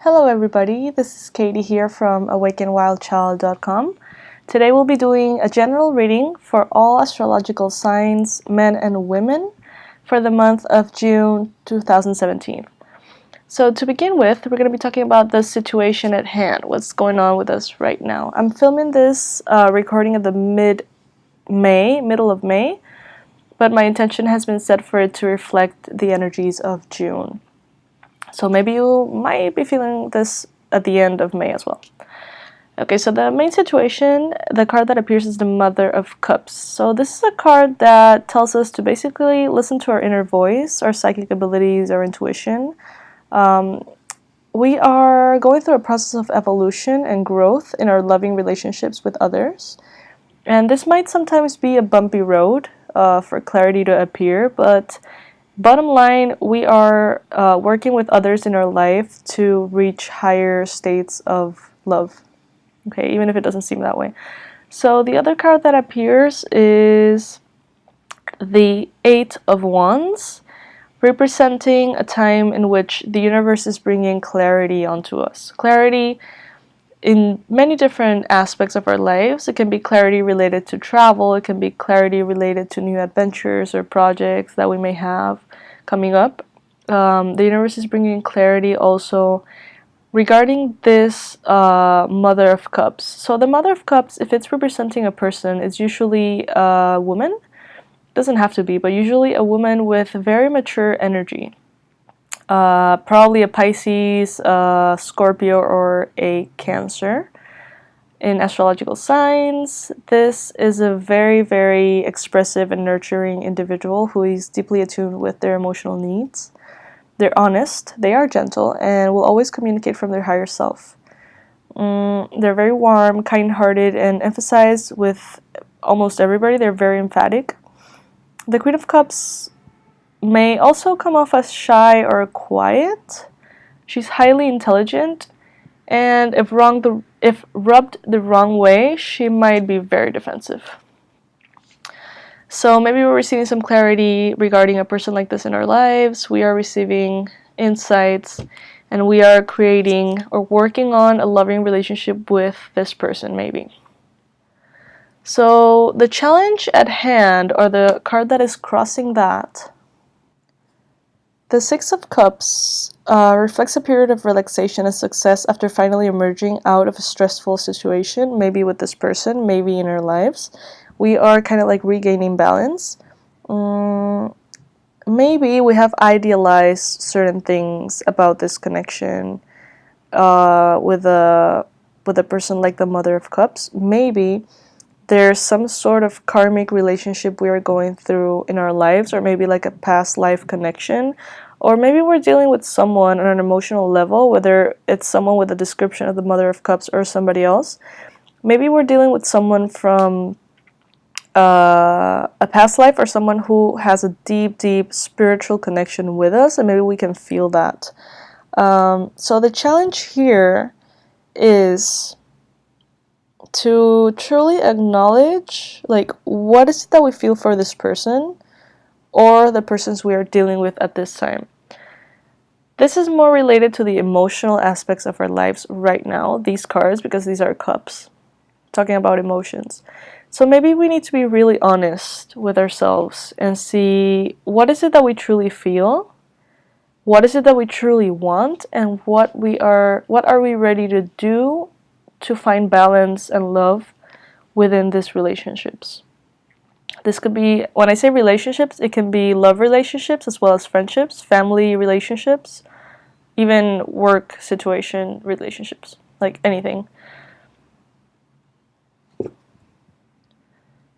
Hello everybody, this is Katie here from awakenwildchild.com. Today we'll be doing a general reading for all astrological signs, men and women, for the month of June 2017. So to begin with, we're going to be talking about the situation at hand, what's going on with us right now. I'm filming this recording at the middle of May, but my intention has been set for it to reflect the energies of June. So maybe you might be feeling this at the end of May as well. Okay, so the main situation, the card that appears is the Mother of Cups. So this is a card that tells us to basically listen to our inner voice, our psychic abilities, our intuition. We are going through a process of evolution and growth in our loving relationships with others. And this might sometimes be a bumpy road for clarity to appear, but bottom line, we are working with others in our life to reach higher states of love. Okay, even if it doesn't seem that way. So the other card that appears is the Eight of Wands, representing a time in which the universe is bringing clarity onto us. Clarity in many different aspects of our lives. It can be clarity related to travel, it can be clarity related to new adventures or projects that we may have coming up. The universe is bringing clarity also regarding this Mother of Cups. So the Mother of Cups, if it's representing a person, it's usually a woman. Doesn't have to be, but usually a woman with very mature energy. Probably a Pisces, Scorpio, or a Cancer. In astrological signs, this is a very, very expressive and nurturing individual who is deeply attuned with their emotional needs. They're honest, they are gentle, and will always communicate from their higher self. They're very warm, kind-hearted, and emphasize with almost everybody. They're very emphatic. The Queen of Cups may also come off as shy or quiet. She's highly intelligent, and if rubbed the wrong way, she might be very defensive. So maybe we're receiving some clarity regarding a person like this in our lives. We are receiving insights, and we are creating or working on a loving relationship with this person, maybe. So the challenge at hand, or the card that is crossing that, the Six of Cups reflects a period of relaxation and success after finally emerging out of a stressful situation, maybe with this person, maybe in our lives. We are kind of like regaining balance. Maybe we have idealized certain things about this connection with a person like the Mother of Cups. Maybe there's some sort of karmic relationship we are going through in our lives, or maybe like a past life connection, or maybe we're dealing with someone on an emotional level, whether it's someone with a description of the Mother of Cups or somebody else. Maybe we're dealing with someone from a past life, or someone who has a deep, deep spiritual connection with us, and maybe we can feel that. So the challenge here is to truly acknowledge, like, what is it that we feel for this person or the persons we are dealing with at this time. This is more related to the emotional aspects of our lives right now, these cards, because these are cups, talking about emotions. So maybe we need to be really honest with ourselves and see, what is it that we truly feel? What is it that we truly want? And what are we ready to do to find balance and love within these relationships? This could be, when I say relationships, it can be love relationships as well as friendships, family relationships, even work situation relationships, like anything.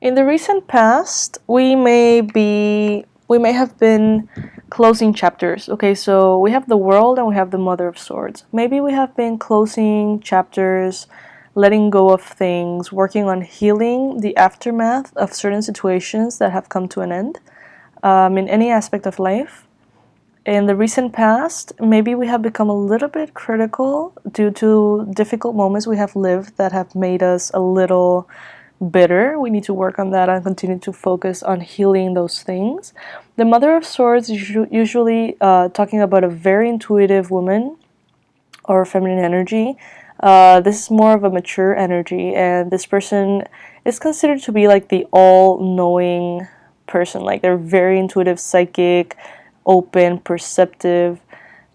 In the recent past, we may have been closing chapters. Okay, so we have the World and we have the Mother of Swords. Maybe we have been closing chapters, letting go of things, working on healing the aftermath of certain situations that have come to an end in any aspect of life. In the recent past, maybe we have become a little bit critical due to difficult moments we have lived that have made us a little bitter. We need to work on that and continue to focus on healing those things. The Mother of Swords is usually talking about a very intuitive woman, or feminine energy. This is more of a mature energy, and this person is considered to be like the all-knowing person. Like they're very intuitive, psychic, open, perceptive.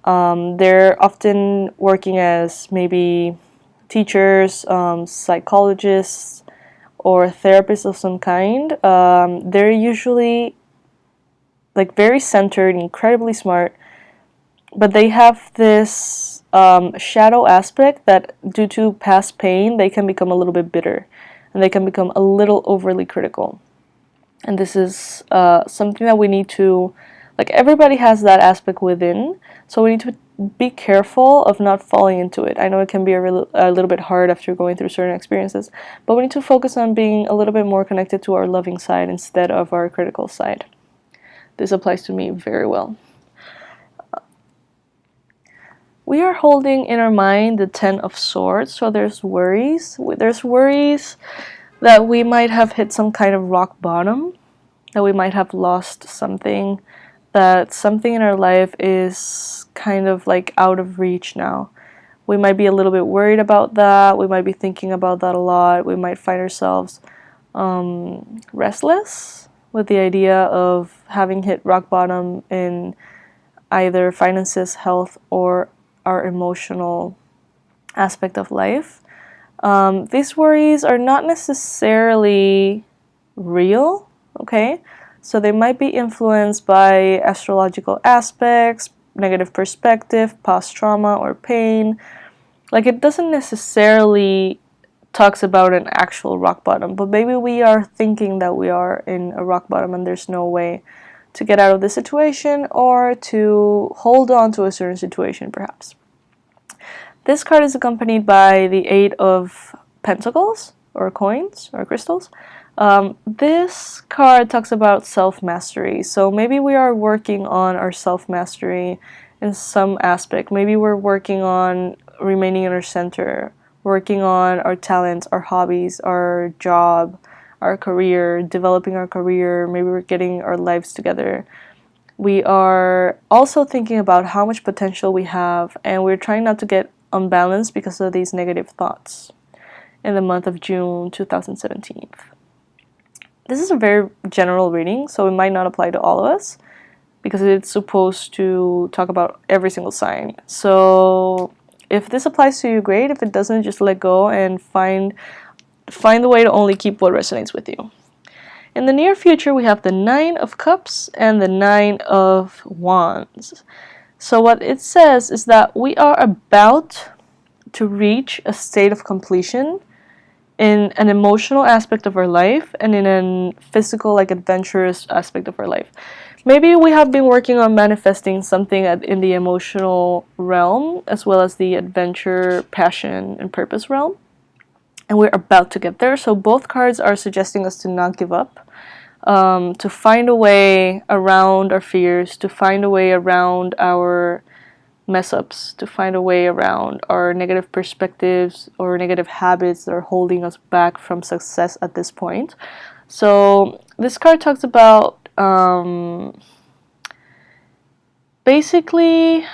They're often working as maybe teachers, psychologists, or therapists of some kind. They're usually like very centered, incredibly smart, but they have this shadow aspect that due to past pain, they can become a little bit bitter and they can become a little overly critical. And this is something that we need to, like everybody has that aspect within, so we need to be careful of not falling into it. I know it can be a little bit hard after going through certain experiences, but we need to focus on being a little bit more connected to our loving side instead of our critical side. This applies to me very well. We are holding in our mind the Ten of Swords, so there's worries. There's worries that we might have hit some kind of rock bottom, that we might have lost something, that something in our life is kind of like out of reach now. We might be a little bit worried about that. We might be thinking about that a lot. We might find ourselves restless with the idea of having hit rock bottom in either finances, health, or our emotional aspect of life. These worries are not necessarily real, okay? So they might be influenced by astrological aspects, negative perspective, past trauma or pain. Like it doesn't necessarily talks about an actual rock bottom, but maybe we are thinking that we are in a rock bottom and there's no way to get out of the situation or to hold on to a certain situation perhaps. This card is accompanied by the Eight of Pentacles, or coins, or crystals. This card talks about self-mastery, so maybe we are working on our self-mastery in some aspect. Maybe we're working on remaining in our center, working on our talents, our hobbies, our job, our career, developing our career. Maybe we're getting our lives together. We are also thinking about how much potential we have, and we're trying not to get unbalanced because of these negative thoughts in the month of June 2017. This is a very general reading, so it might not apply to all of us because it's supposed to talk about every single sign. So if this applies to you, great. If it doesn't, just let go and find the way to only keep what resonates with you. In the near future, we have the Nine of Cups and the Nine of Wands. So what it says is that we are about to reach a state of completion in an emotional aspect of our life and in a physical, like adventurous aspect of our life. Maybe we have been working on manifesting something in the emotional realm as well as the adventure, passion, and purpose realm. And we're about to get there. So both cards are suggesting us to not give up, to find a way around our fears, to find a way around our mess-ups, to find a way around our negative perspectives or negative habits that are holding us back from success at this point. So this card talks about basically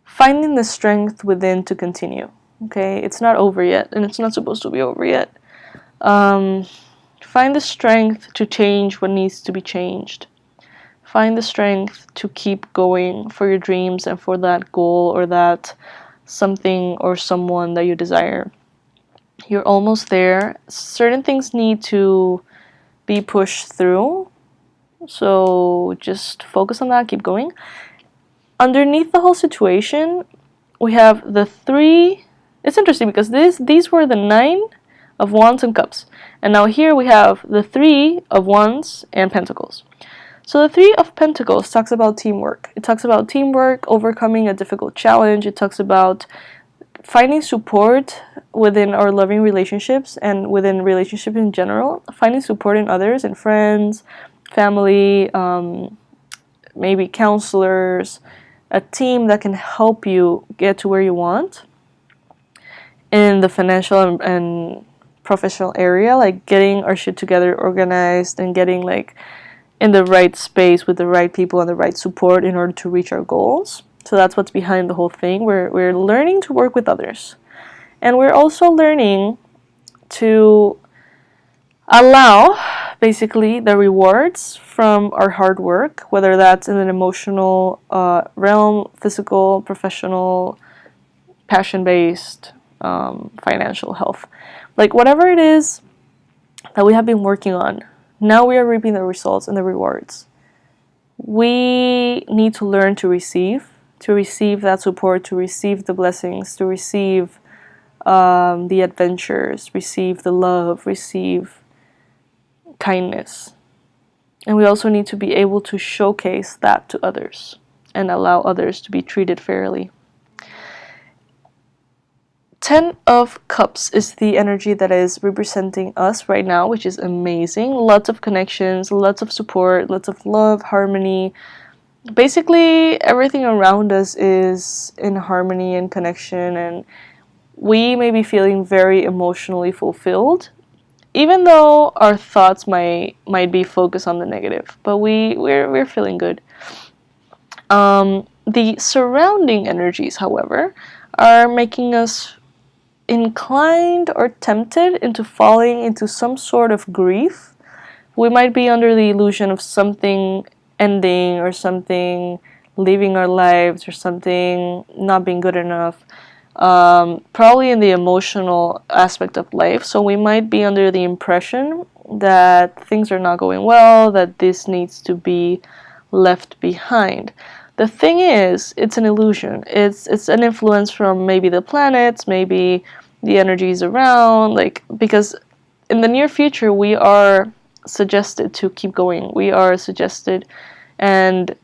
finding the strength within to continue. Okay, it's not over yet, and it's not supposed to be over yet. Find the strength to change what needs to be changed. Find the strength to keep going for your dreams and for that goal or that something or someone that you desire. You're almost there. Certain things need to be pushed through, so just focus on that, keep going. Underneath the whole situation, we have the three. It's interesting because these were the Nine of Wands and Cups. And now here we have the Three of Wands and Pentacles. So the Three of Pentacles talks about teamwork. It talks about teamwork, overcoming a difficult challenge. It talks about finding support within our loving relationships and within relationships in general. Finding support in others, in friends, family, maybe counselors, a team that can help you get to where you want. In the financial and professional area, like getting our shit together, organized, and getting like in the right space with the right people and the right support in order to reach our goals. So that's what's behind the whole thing. We're learning to work with others. And we're also learning to allow, basically, the rewards from our hard work, whether that's in an emotional realm, physical, professional, passion-based, financial health. Like, whatever it is that we have been working on, now we are reaping the results and the rewards. We need to learn to receive that support, to receive the blessings, to receive the adventures, receive the love, receive kindness. And we also need to be able to showcase that to others and allow others to be treated fairly. 10 of Cups is the energy that is representing us right now, which is amazing. Lots of connections, lots of support, lots of love, harmony. Basically, everything around us is in harmony and connection, and we may be feeling very emotionally fulfilled, even though our thoughts might be focused on the negative, but we're feeling good. The surrounding energies, however, are making us inclined or tempted into falling into some sort of grief. We might be under the illusion of something ending, or something leaving our lives, or something not being good enough. Probably in the emotional aspect of life. So we might be under the impression that things are not going well, that this needs to be left behind. The thing is, it's an illusion. It's an influence from maybe the planets, maybe the energies around, like, because in the near future we are suggested to keep going. We are suggested, and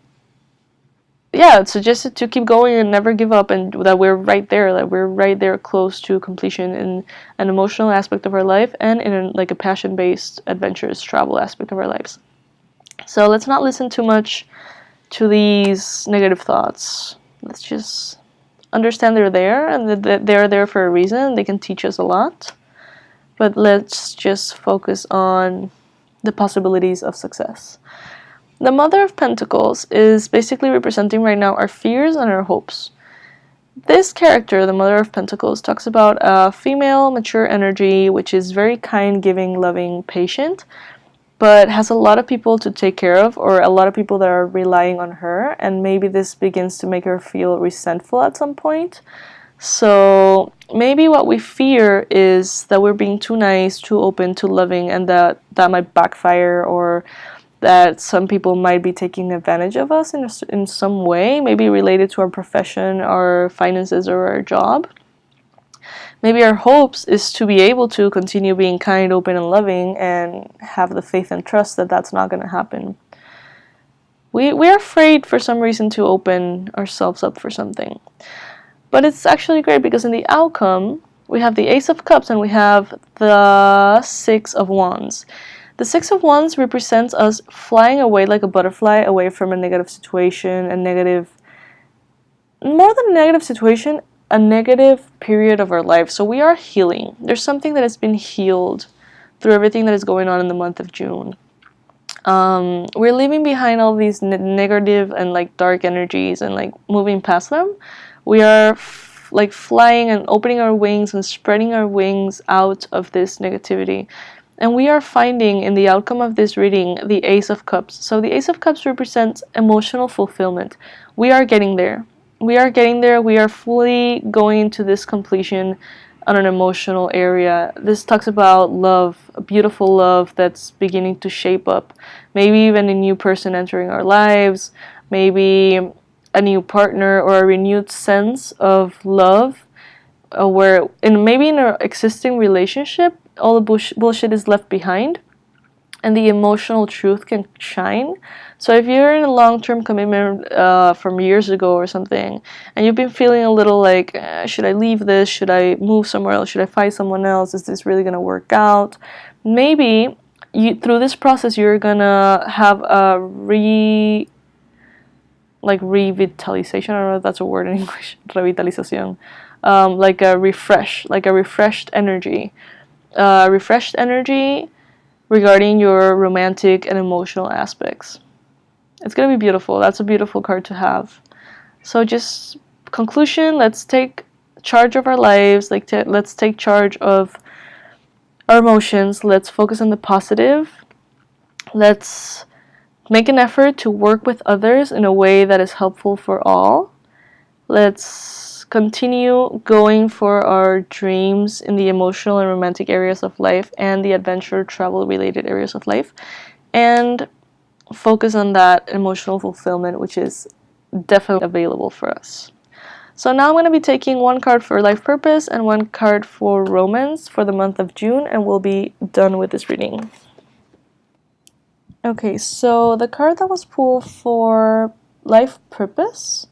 yeah, it's suggested to keep going and never give up, and that we're right there, close to completion in an emotional aspect of our life, and in like a passion-based, adventurous travel aspect of our lives. So let's not listen too much to these negative thoughts. Let's just understand they're there, and that they're there for a reason. They can teach us a lot, but let's just focus on the possibilities of success. The Mother of Pentacles is basically representing right now our fears and our hopes. This character, the Mother of Pentacles, talks about a female, mature energy, which is very kind, giving, loving, patient, but has a lot of people to take care of, or a lot of people that are relying on her, and maybe this begins to make her feel resentful at some point. So maybe what we fear is that we're being too nice, too open, too loving, and that might backfire, or that some people might be taking advantage of us in some way, maybe related to our profession, our finances, or our job. Maybe our hopes is to be able to continue being kind, open, and loving, and have the faith and trust that that's not going to happen. We're afraid for some reason to open ourselves up for something. But it's actually great, because in the outcome, we have the Ace of Cups and we have the Six of Wands. The Six of Wands represents us flying away like a butterfly, away from a negative situation, more than a negative situation, a negative period of our life. So we are healing. There's something that has been healed through everything that is going on in the month of June. We're leaving behind all these negative and like dark energies, and like moving past them. We are like flying and opening our wings and spreading our wings out of this negativity. And we are finding in the outcome of this reading the Ace of Cups. So the Ace of Cups represents emotional fulfillment. We are getting there. We are getting there. We are fully going into this completion on an emotional area. This talks about love, a beautiful love that's beginning to shape up. Maybe even a new person entering our lives. Maybe a new partner, or a renewed sense of love. Maybe in our existing relationship, all the bullshit is left behind, and the emotional truth can shine. So if you're in a long-term commitment from years ago or something, and you've been feeling a little like, should I leave this? Should I move somewhere else? Should I find someone else? Is this really gonna work out? Maybe through this process you're gonna have a revitalization. I don't know if that's a word in English. Revitalización. Like a refreshed energy. Refreshed energy regarding your romantic and emotional aspects. It's gonna be beautiful. That's a beautiful card to have. So just conclusion, let's take charge of our lives, let's take charge of our emotions, let's focus on the positive, let's make an effort to work with others in a way that is helpful for all. Let's continue going for our dreams in the emotional and romantic areas of life and the adventure travel related areas of life, and focus on that emotional fulfillment, which is definitely available for us. So now I'm going to be taking one card for life purpose and one card for romance for the month of June, and we'll be done with this reading. Okay, so the card that was pulled for life purpose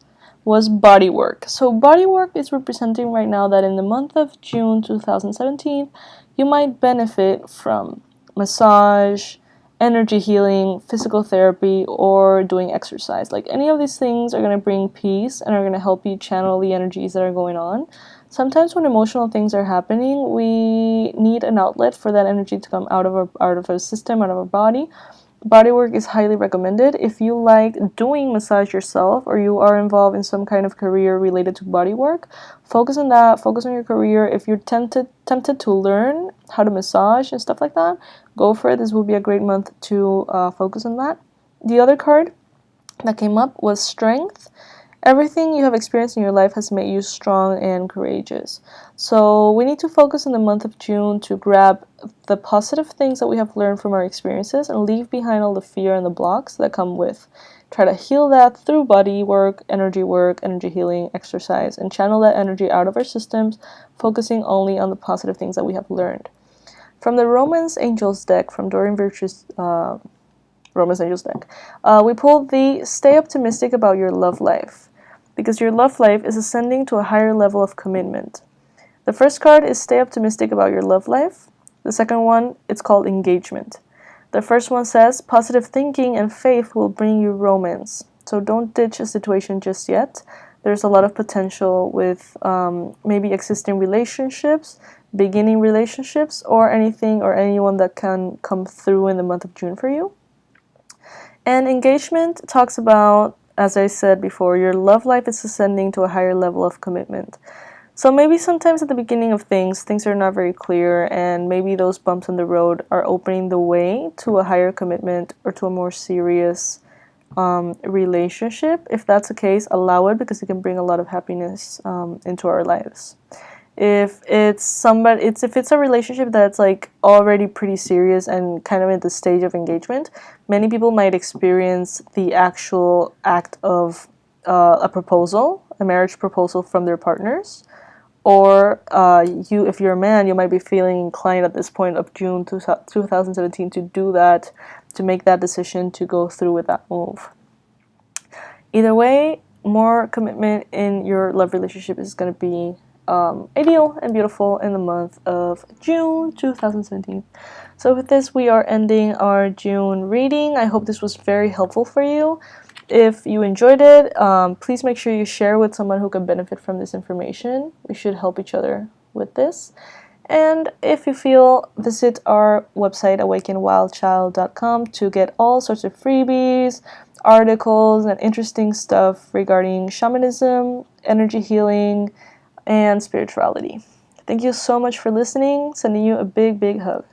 was bodywork. So bodywork is representing right now that in the month of June 2017, you might benefit from massage, energy healing, physical therapy, or doing exercise. Like any of these things are going to bring peace and are going to help you channel the energies that are going on. Sometimes when emotional things are happening, we need an outlet for that energy to come out of our system, out of our body. Bodywork is highly recommended. If you like doing massage yourself or you are involved in some kind of career related to bodywork, focus on that, focus on your career. If you're tempted to learn how to massage and stuff like that, go for it. This will be a great month to focus on that. The other card that came up was strength. Everything you have experienced in your life has made you strong and courageous. So we need to focus in the month of June to grab the positive things that we have learned from our experiences and leave behind all the fear and the blocks that come with. Try to heal that through body work, energy healing, exercise, and channel that energy out of our systems, focusing only on the positive things that we have learned. From the Romance Angels deck, from Doreen Virtue's Romance Angels deck, we pulled the Stay Optimistic About Your Love Life, because your love life is ascending to a higher level of commitment. The first card is Stay Optimistic About Your Love Life. The second one, it's called Engagement. The first one says, positive thinking and faith will bring you romance. So don't ditch a situation just yet. There's a lot of potential with maybe existing relationships, beginning relationships, or anything or anyone that can come through in the month of June for you. And Engagement talks about, as I said before, your love life is ascending to a higher level of commitment. So maybe sometimes at the beginning of things are not very clear, and maybe those bumps in the road are opening the way to a higher commitment or to a more serious relationship. If that's the case, allow it, because it can bring a lot of happiness into our lives. If it's a relationship that's like already pretty serious and kind of at the stage of engagement, many people might experience the actual act of a proposal, a marriage proposal from their partners. Or if you're a man, you might be feeling inclined at this point of June 2017 to do that, to make that decision to go through with that move. Either way, more commitment in your love relationship is going to be ideal and beautiful in the month of June 2017. So with this, we are ending our June reading. I hope this was very helpful for you. If you enjoyed it, please make sure you share with someone who can benefit from this information. We should help each other with this. And if you feel, visit our website, awakenwildchild.com, to get all sorts of freebies, articles, and interesting stuff regarding shamanism, energy healing, and spirituality. Thank you so much for listening. Sending you a big, big hug.